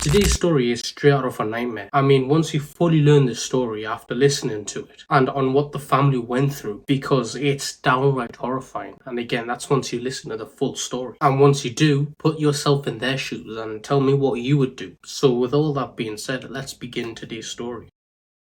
Today's story is straight out of a nightmare. I mean, once you fully learn the story after listening to it and on what the family went through, because it's downright horrifying. And again, that's once you listen to the full story. And once you do, put yourself in their shoes and tell me what you would do. So, with all that being said, let's begin today's story.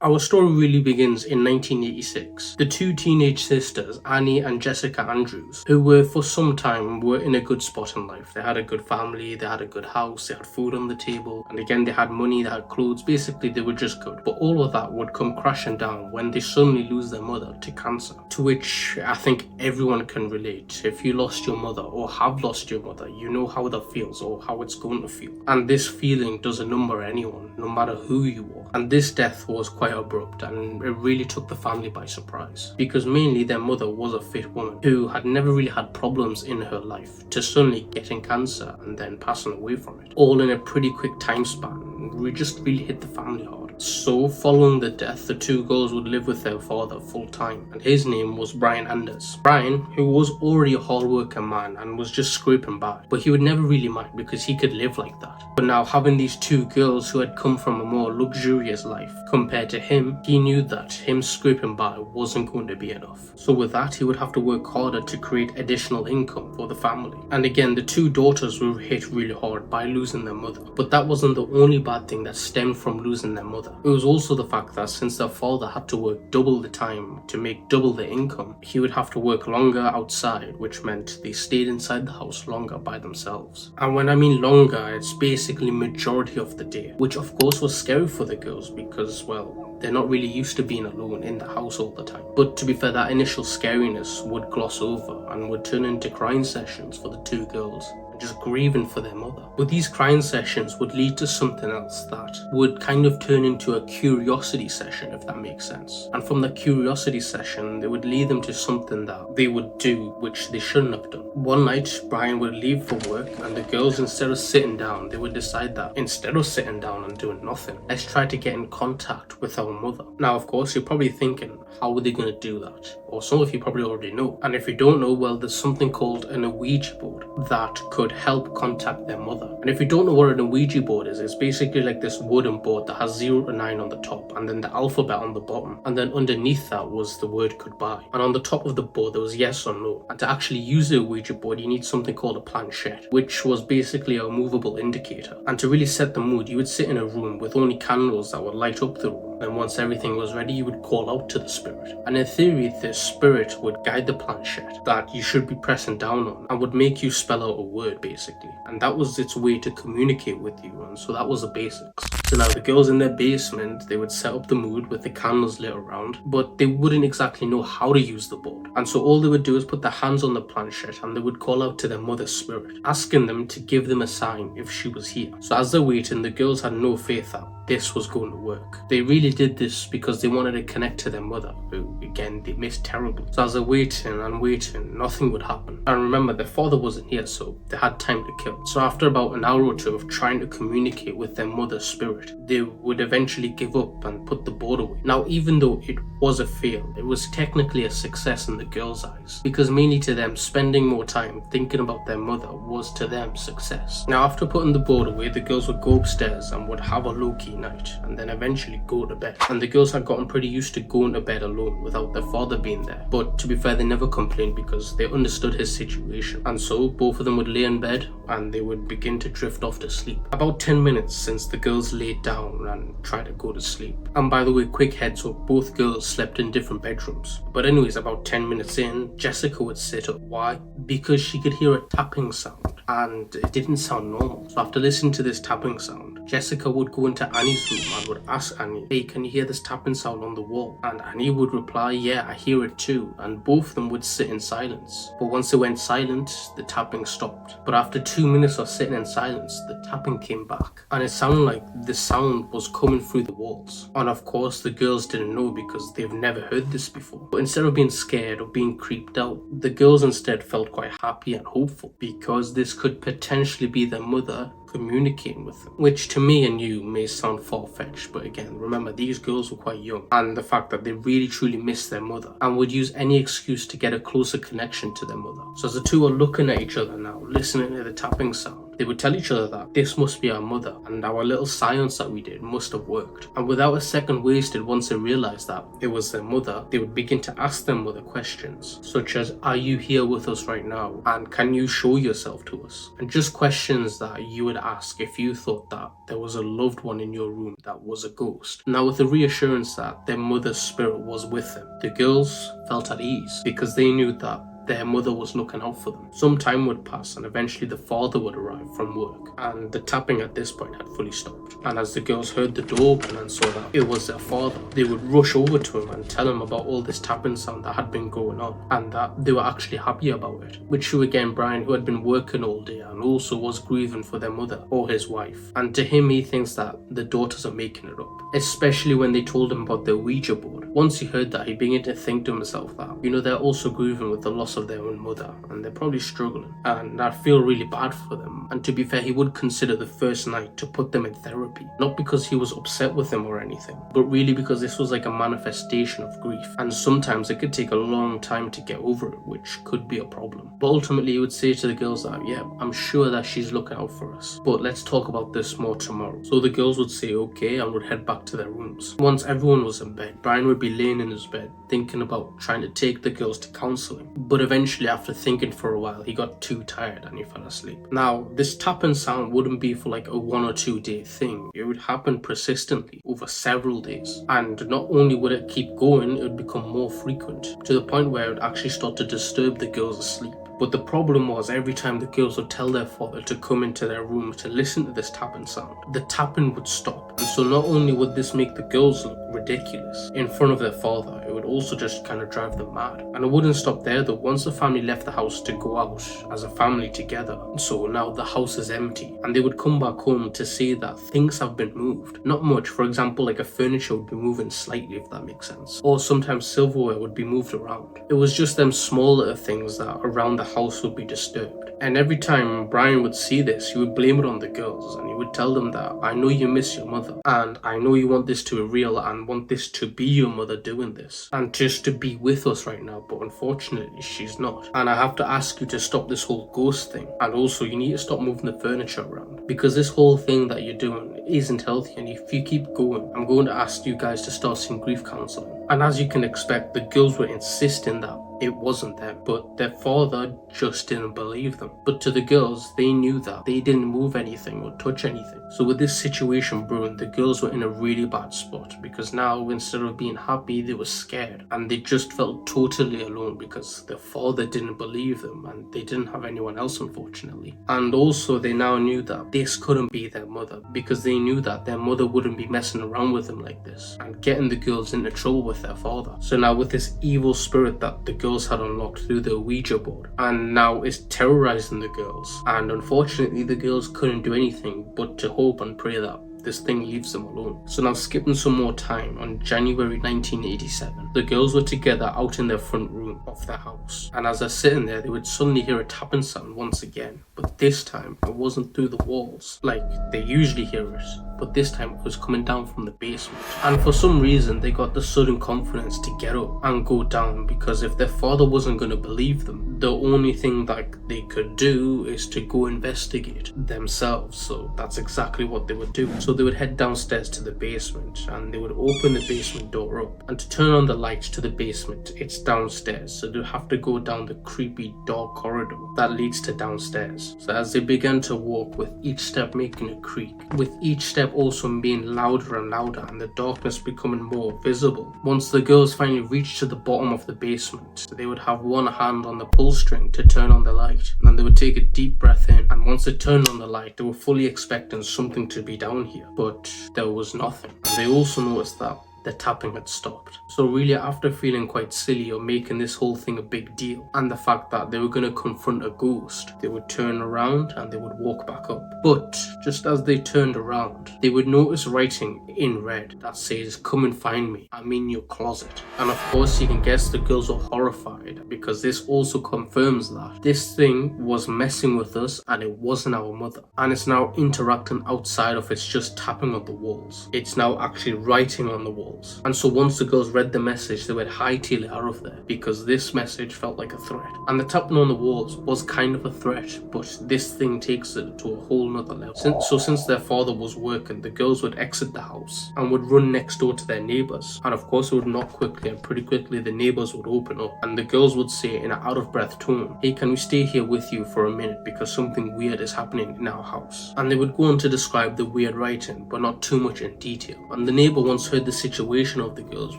Our story really begins in 1986. The two teenage sisters, Annie and Jessica Andrews, who were for some time were in a good spot in life. They had a good family, they had a good house, they had food on the table, and again they had money, they had clothes, basically they were just good. But all of that would come crashing down when they suddenly lose their mother to cancer. To which I think everyone can relate. If you lost your mother or have lost your mother, you know how that feels or how it's going to feel. And this feeling doesn't number anyone, no matter who you are. And this death was quite abrupt, and it really took the family by surprise, because mainly their mother was a fit woman who had never really had problems in her life, to suddenly getting cancer and then passing away from it, all in a pretty quick time span. We just really hit the family hard. So, following the death, the two girls would live with their father full time, and his name was Brian Anders. Brian, who was already a hard-working man and was just scraping by, but he would never really mind because he could live like that. But now, having these two girls who had come from a more luxurious life compared to him, he knew that him scraping by wasn't going to be enough. So with that, he would have to work harder to create additional income for the family. And again, the two daughters were hit really hard by losing their mother. But that wasn't the only bad thing that stemmed from losing their mother. It was also the fact that since their father had to work double the time to make double the income, he would have to work longer outside, which meant they stayed inside the house longer by themselves. And when I mean longer, it's basically majority of the day, which of course was scary for the girls because, well, they're not really used to being alone in the house all the time. But to be fair, that initial scariness would gloss over and would turn into crying sessions for the two girls, just grieving for their mother. But these crying sessions would lead to something else that would kind of turn into a curiosity session, if that makes sense. And from the curiosity session, it would lead them to something that they would do which they shouldn't have done. One night, Brian would leave for work, and the girls, instead of sitting down, they would decide that instead of sitting down and doing nothing, let's try to get in contact with our mother. Now, of course, you're probably thinking, how are they going to do that? Or some of you probably already know. And if you don't know, well, there's something called an Ouija board that could help contact their mother. And if you don't know what an Ouija board is, it's basically like this wooden board that has 0 to 9 on the top and then the alphabet on the bottom, and then underneath that was the word goodbye, and on the top of the board there was yes or no. And to actually use the Ouija board, you need something called a planchette, which was basically a movable indicator. And to really set the mood, you would sit in a room with only candles that would light up the room, and once everything was ready, you would call out to the spirit. And in theory, the spirit would guide the planchette that you should be pressing down on and would make you spell out a word, basically. And that was its way to communicate with you, and so that was the basics. So now the girls in their basement, they would set up the mood with the candles lit around, but they wouldn't exactly know how to use the board. And so all they would do is put their hands on the planchette and they would call out to their mother's spirit, asking them to give them a sign if she was here. So as they're waiting, the girls had no faith that this was going to work. They really did this because they wanted to connect to their mother, who again they missed terribly. So as they're waiting and waiting, nothing would happen. And remember, their father wasn't here, so they had time to kill. So after about an hour or two of trying to communicate with their mother's spirit, they would eventually give up and put the board away. Now, even though it was a fail, it was technically a success in the girls' eyes, because mainly to them, spending more time thinking about their mother was to them success. Now, after putting the board away, the girls would go upstairs and would have a low-key night and then eventually go to bed. And the girls had gotten pretty used to going to bed alone without their father being there. But to be fair, they never complained because they understood his situation. And so both of them would lay in bed and they would begin to drift off to sleep. About 10 minutes since the girls laid down and tried to go to sleep. And by the way, quick heads up, both girls slept in different bedrooms. But anyways, about 10 minutes in, Jessica would sit up. Why? Because she could hear a tapping sound and it didn't sound normal. So after listening to this tapping sound, Jessica would go into Annie's room and would ask Annie, hey, can you hear this tapping sound on the wall? And Annie would reply, yeah, I hear it too. And both of them would sit in silence. But once they went silent, the tapping stopped. But after 2 minutes of sitting in silence, the tapping came back. And it sounded like the sound was coming through the walls. And of course, the girls didn't know because they've never heard this before. But instead of being scared or being creeped out, the girls instead felt quite happy and hopeful because this could potentially be their mother communicating with them, which to me and you may sound far-fetched, but again, remember, these girls were quite young, and the fact that they really truly missed their mother and would use any excuse to get a closer connection to their mother. So as the two are looking at each other now, listening to the tapping sound, They would tell each other that this must be our mother, and our little science that we did must have worked. And without a second wasted, once they realized that it was their mother, they would begin to ask them mother questions, such as, are you here with us right now? And can you show yourself to us? And just questions that you would ask if you thought that there was a loved one in your room that was a ghost. Now, with the reassurance that their mother's spirit was with them, the girls felt at ease because they knew that their mother was looking out for them. Some time would pass and eventually the father would arrive from work, and the tapping at this point had fully stopped. And as the girls heard the door open and saw that it was their father, they would rush over to him and tell him about all this tapping sound that had been going on and that they were actually happy about it. Which to again Brian, who had been working all day and also was grieving for their mother or his wife. And to him, he thinks that the daughters are making it up, especially when they told him about the Ouija board. Once he heard that, he began to think to himself that, they're also grieving with the loss of their own mother and they're probably struggling, and I feel really bad for them. And to be fair, he would consider the first night to put them in therapy, not because he was upset with them or anything, but really because this was like a manifestation of grief, and sometimes it could take a long time to get over it, which could be a problem. But ultimately he would say to the girls that, yeah, I'm sure that she's looking out for us, but let's talk about this more tomorrow. So the girls would say okay and would head back to their rooms. Once everyone was in bed, Brian would be laying in his bed thinking about trying to take the girls to counselling, but eventually after thinking for a while he got too tired and he fell asleep. Now this tapping sound wouldn't be for like a 1 or 2 day thing, it would happen persistently over several days, and not only would it keep going, it would become more frequent to the point where it would actually start to disturb the girls' sleep. But the problem was, every time the girls would tell their father to come into their room to listen to this tapping sound, the tapping would stop. And so not only would this make the girls look ridiculous in front of their father, it would also just kind of drive them mad. And it wouldn't stop there though. Once the family left the house to go out as a family together, so now the house is empty, and they would come back home to see that things have been moved. Not much, for example, like a furniture would be moving slightly, if that makes sense. Or sometimes silverware would be moved around. It was just them small little things that around the house would be disturbed. And every time Brian would see this, he would blame it on the girls, and he would tell them that, I know you miss your mother, and I know you want this to be real and want this to be your mother doing this, and just to be with us right now, but unfortunately she's not. And I have to ask you to stop this whole ghost thing, and also you need to stop moving the furniture around, because this whole thing that you're doing isn't healthy, and if you keep going, I'm going to ask you guys to start seeing grief counselling. And as you can expect, the girls were insisting that it wasn't them, but their father just didn't believe them. But to the girls, they knew that they didn't move anything or touch anything. So with this situation brewing, the girls were in a really bad spot, because now instead of being happy, they were scared, and they just felt totally alone because their father didn't believe them and they didn't have anyone else, unfortunately. And also they now knew that this couldn't be their mother, because they knew that their mother wouldn't be messing around with them like this and getting the girls into trouble with their father. So now with this evil spirit that the girls had unlocked through the Ouija board, and now is terrorizing the girls, and unfortunately the girls couldn't do anything but to hope and pray that this thing leaves them alone. So now skipping some more time, on January 1987, the girls were together out in their front room of their house, and as they're sitting there, they would suddenly hear a tapping sound once again, but this time it wasn't through the walls like they usually hear it, but this time it was coming down from the basement. And for some reason they got the sudden confidence to get up and go down, because if their father wasn't going to believe them, the only thing that they could do is to go investigate themselves. So that's exactly what they would do. So they would head downstairs to the basement, and they would open the basement door up, and to turn on the lights to the basement, it's downstairs, so they'd have to go down the creepy dark corridor that leads to downstairs. So as they began to walk, with each step making a creak, with each step also being louder and louder, and the darkness becoming more visible. Once the girls finally reached to the bottom of the basement, they would have one hand on the pull string to turn on the light, and then they would take a deep breath in, and once they turned on the light, they were fully expecting something to be down here, but there was nothing. And they also noticed that the tapping had stopped. So really, after feeling quite silly or making this whole thing a big deal, and the fact that they were going to confront a ghost, they would turn around and they would walk back up. But just as they turned around, they would notice writing in red that says, "Come and find me, I'm in your closet." And of course you can guess the girls were horrified, because this also confirms that this thing was messing with us and it wasn't our mother. And it's now interacting outside of it's just tapping on the walls. It's now actually writing on the walls. girls. And so once the girls read the message, they would hightail it out of there because this message felt like a threat. And the tapping on the walls was kind of a threat, but this thing takes it to a whole nother level. Since their father was working, the girls would exit the house and would run next door to their neighbours. And of course, it would knock quickly, and pretty quickly the neighbours would open up, and the girls would say in an out-of-breath tone, "Hey, can we stay here with you for a minute because something weird is happening in our house?" And they would go on to describe the weird writing, but not too much in detail. And the neighbour, once heard the situation of the girls,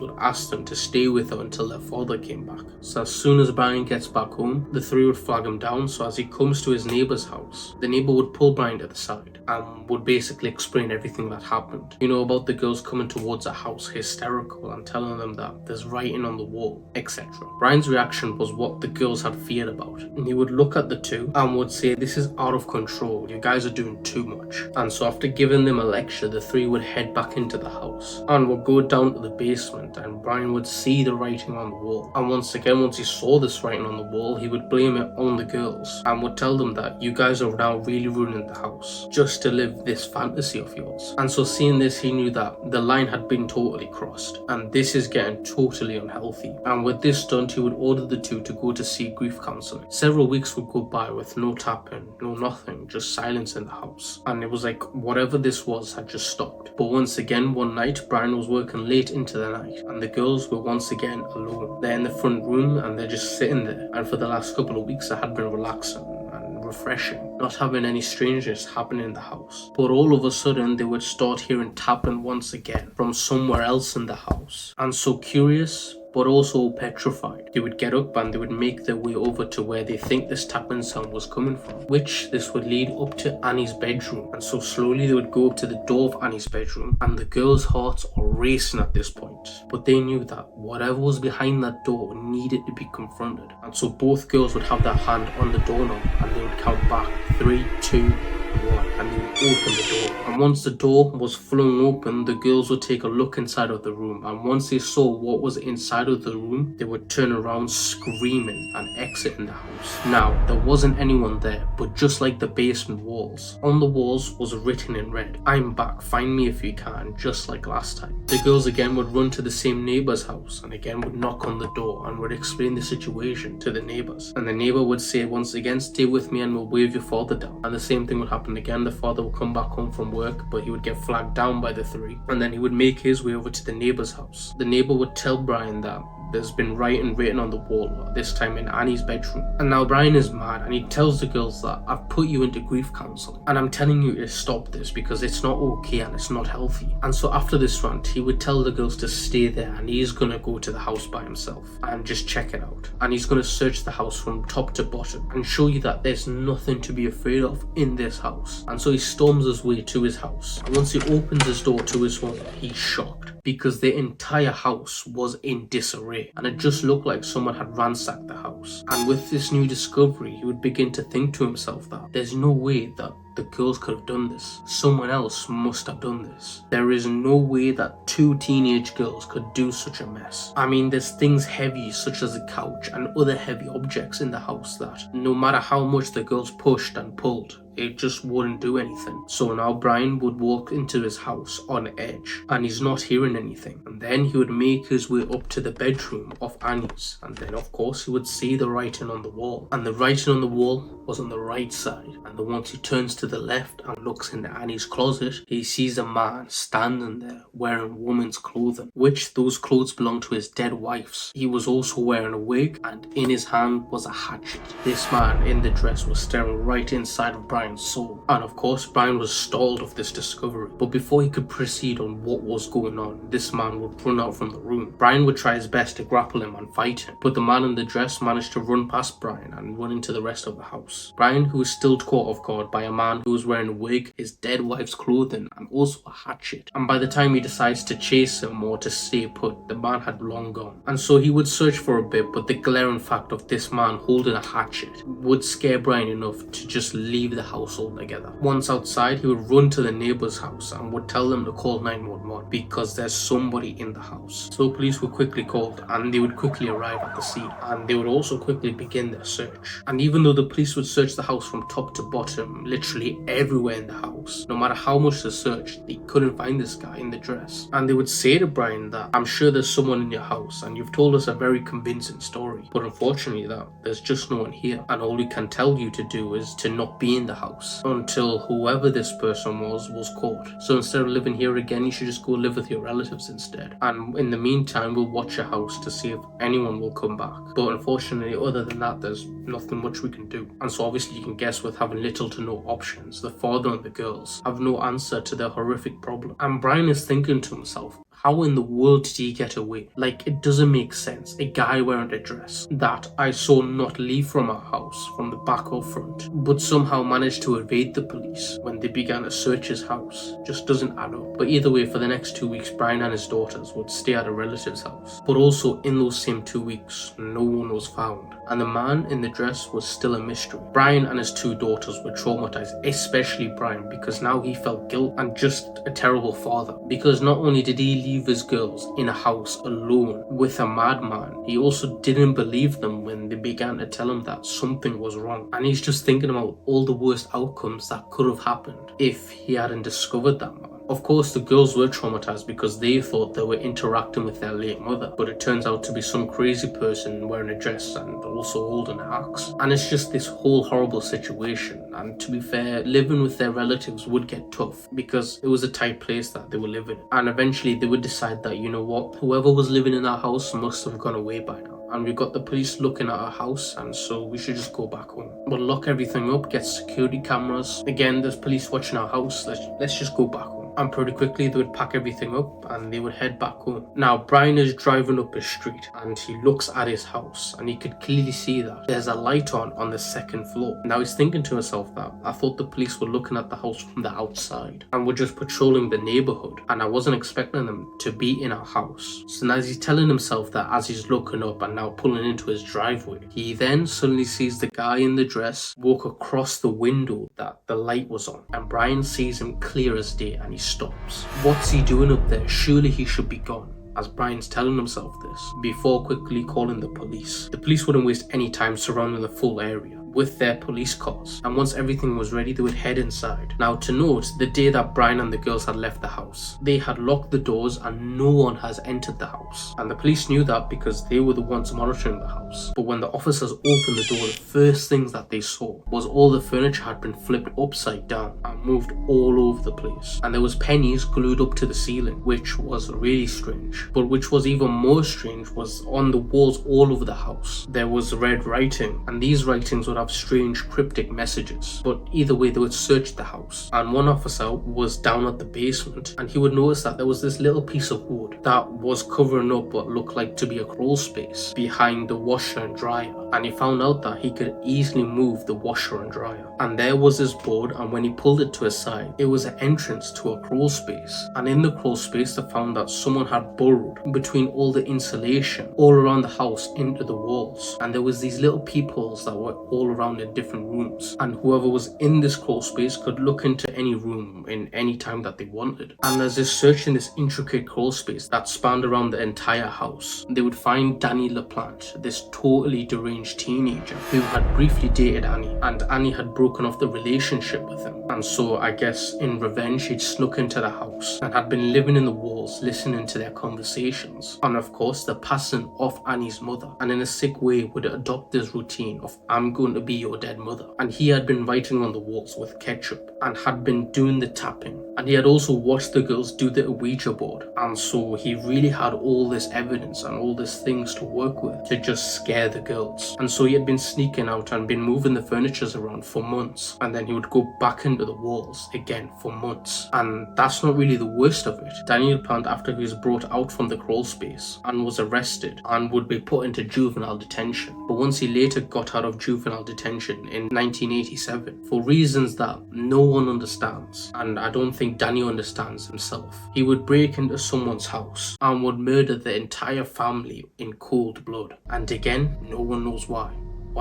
would ask them to stay with her until their father came back. So as soon as Brian gets back home, the three would flag him down. So as he comes to his neighbour's house, the neighbour would pull Brian to the side and would basically explain everything that happened. You know, about the girls coming towards the house hysterical and telling them that there's writing on the wall, etc. Brian's reaction was what the girls had feared about. And he would look at the two and would say, "This is out of control, you guys are doing too much." And so after giving them a lecture, the three would head back into the house and would go down to the basement, and Brian would see the writing on the wall. And once he saw this writing on the wall, he would blame it on the girls and would tell them that you guys are now really ruining the house just to live this fantasy of yours. And so seeing this, he knew that the line had been totally crossed, and this is getting totally unhealthy. And with this stunt, he would order the two to go to see grief counselling. Several weeks would go by with no tapping, no nothing, just silence in the house. And it was like whatever this was had just stopped. But once again, one night, Brian was working late into the night, and the girls were once again alone. They're in the front room and they're just sitting there. And for the last couple of weeks, it had been relaxing and refreshing, not having any strangeness happening in the house. But all of a sudden, they would start hearing tapping once again from somewhere else in the house. And so curious, but also petrified, they would get up and they would make their way over to where they think this tapping sound was coming from, which this would lead up to Annie's bedroom. And so slowly they would go up to the door of Annie's bedroom, and the girls' hearts are racing at this point. But they knew that whatever was behind that door needed to be confronted. And so both girls would have their hand on the doorknob and they would count back 3, 2, 1, and they would open the door. And once the door was flung open, the girls would take a look inside of the room, and once they saw what was inside of the room, they would turn around screaming and exit in the house. Now, there wasn't anyone there, but just like the basement walls, on the walls was written in red, "I'm back, find me if you can," just like last time. The girls again would run to the same neighbour's house and again would knock on the door and would explain the situation to the neighbours. And the neighbour would say once again, "Stay with me and we'll wave your father down." And the same thing would happen again. The father would come back home from work, but he would get flagged down by the three, and then he would make his way over to the neighbour's house. The neighbour would tell Brian that there's been writing written on the wall, this time in Annie's bedroom. And now Brian is mad and he tells the girls that "I've put you into grief counselling and I'm telling you to stop this because it's not okay and it's not healthy." And so after this rant, he would tell the girls to stay there and he's gonna go to the house by himself and just check it out. And he's gonna search the house from top to bottom and show you that there's nothing to be afraid of in this house. And so he storms his way to his house. And once he opens his door to his home, he's shocked because the entire house was in disarray and it just looked like someone had ransacked the house. And with this new discovery, he would begin to think to himself that there's no way that the girls could have done this. Someone else must have done this. There is no way that 2 teenage girls could do such a mess. I mean, there's things heavy such as a couch and other heavy objects in the house that no matter how much the girls pushed and pulled, it just wouldn't do anything. So now Brian would walk into his house on edge and he's not hearing anything. And then he would make his way up to the bedroom of Annie's. And then of course he would see the writing on the wall. And the writing on the wall was on the right side. And then once he turns to the left and looks into Annie's closet, he sees a man standing there wearing woman's clothing, which those clothes belonged to his dead wife's. He was also wearing a wig and in his hand was a hatchet. This man in the dress was staring right inside of Brian's soul. And of course Brian was stalled of this discovery, but before he could proceed on what was going on, this man would run out from the room. Brian would try his best to grapple him and fight him, but the man in the dress managed to run past Brian and run into the rest of the house. Brian, who was still caught off guard by a man who was wearing a wig, his dead wife's clothing and also a hatchet, and by the time he decides to chase him or to stay put, the man had long gone. And so he would search for a bit, but the glaring fact of this man holding a hatchet would scare Brian enough to just leave the house altogether. Once outside, he would run to the neighbor's house and would tell them to call 911 because there's somebody in the house. So police were quickly called and they would quickly arrive at the scene, and they would also quickly begin their search. And even though the police would search the house from top to bottom, literally literally everywhere in the house. No matter how much they searched, they couldn't find this guy in the dress. And they would say to Brian that, I'm sure there's someone in your house and you've told us a very convincing story, but unfortunately that there's just no one here, and all we can tell you to do is to not be in the house until whoever this person was caught. So instead of living here again, you should just go live with your relatives instead, and in the meantime we'll watch your house to see if anyone will come back. But unfortunately, other than that, there's nothing much we can do. And so obviously you can guess, with having little to no options, the father and the girls have no answer to their horrific problem. And Brian is thinking to himself, how in the world did he get away? Like, it doesn't make sense. A guy wearing a dress that I saw not leave from our house from the back or front, but somehow managed to evade the police when they began to search his house, just doesn't add up. But either way, for the next 2 weeks, Brian and his daughters would stay at a relative's house. But also in those same 2 weeks, no one was found, and the man in the dress was still a mystery. Brian and his 2 daughters were traumatized, especially Brian, because now he felt guilt and just a terrible father. Because not only did he leave his girls in a house alone with a madman, he also didn't believe them when they began to tell him that something was wrong. And he's just thinking about all the worst outcomes that could have happened if he hadn't discovered that man. Of course, the girls were traumatized because they thought they were interacting with their late mother, but it turns out to be some crazy person wearing a dress and also holding an axe. And it's just this whole horrible situation. And to be fair, living with their relatives would get tough because it was a tight place that they were living in. And eventually they would decide that, you know what, whoever was living in that house must have gone away by now. And we got the police looking at our house, and so we should just go back home. We'll lock everything up, get security cameras. Again, there's police watching our house. Let's just go back home. And pretty quickly they would pack everything up and they would head back home. Now Brian is driving up his street and he looks at his house and he could clearly see that there's a light on the 2nd floor. Now he's thinking to himself that I thought the police were looking at the house from the outside and were just patrolling the neighborhood, and I wasn't expecting them to be in our house. So now he's telling himself that as he's looking up and now pulling into his driveway, he then suddenly sees the guy in the dress walk across the window that the light was on, and Brian sees him clear as day and he stops. What's he doing up there? Surely he should be gone. As Brian's telling himself this, before quickly calling the police. The police wouldn't waste any time surrounding the full area with their police cars, and once everything was ready they would head inside. Now to note, the day that Brian and the girls had left the house, they had locked the doors and no one has entered the house, and the police knew that because they were the ones monitoring the house. But when the officers opened the door, the first things that they saw was all the furniture had been flipped upside down and moved all over the place, and there was pennies glued up to the ceiling, which was really strange. But which was even more strange was on the walls all over the house there was red writing, and these writings would have strange cryptic messages. But either way, they would search the house, and one officer was down at the basement and he would notice that there was this little piece of wood that was covering up what looked like to be a crawl space behind the washer and dryer, and he found out that he could easily move the washer and dryer. And there was this board, and when he pulled it to his side, it was an entrance to a crawl space, and in the crawl space they found that someone had burrowed between all the insulation all around the house into the walls, and there was these little peepholes that were all around in different rooms, and whoever was in this crawl space could look into any room in any time that they wanted. And as they searched in this intricate crawl space that spanned around the entire house, they would find Daniel Laplante, this totally deranged teenager who had briefly dated Annie, and Annie had broken off the relationship with him. And so I guess in revenge he'd snuck into the house and had been living in the walls listening to their conversations, and of course the passing of Annie's mother, and in a sick way would adopt this routine of I'm going to be your dead mother. And he had been writing on the walls with ketchup and had been doing the tapping, and he had also watched the girls do the Ouija board, and so he really had all this evidence and all these things to work with to just scare the girls. And so he had been sneaking out and been moving the furnitures around for months, and then he would go back into the walls again for months. And that's not really the worst of it. Daniel Laplante, after he was brought out from the crawl space and was arrested and would be put into juvenile detention, but once he later got out of juvenile detention in 1987 for reasons that no one understands, and I don't think Daniel understands himself, he would break into someone's house and would murder the entire family in cold blood. And again, no one knows why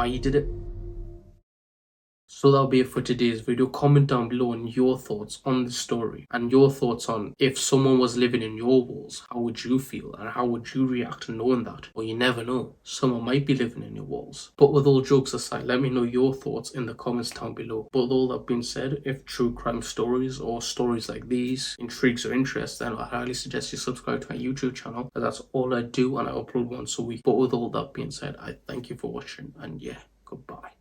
he did it. So that'll be it for today's video. Comment down below on your thoughts on the story and your thoughts on if someone was living in your walls, how would you feel and how would you react to knowing that? Or you never know, someone might be living in your walls. But with all jokes aside, let me know your thoughts in the comments down below. But with all that being said, if true crime stories or stories like these intrigues or interest, then I highly suggest you subscribe to my YouTube channel, as that's all I do and I upload once a week. But with all that being said, I thank you for watching and yeah, goodbye.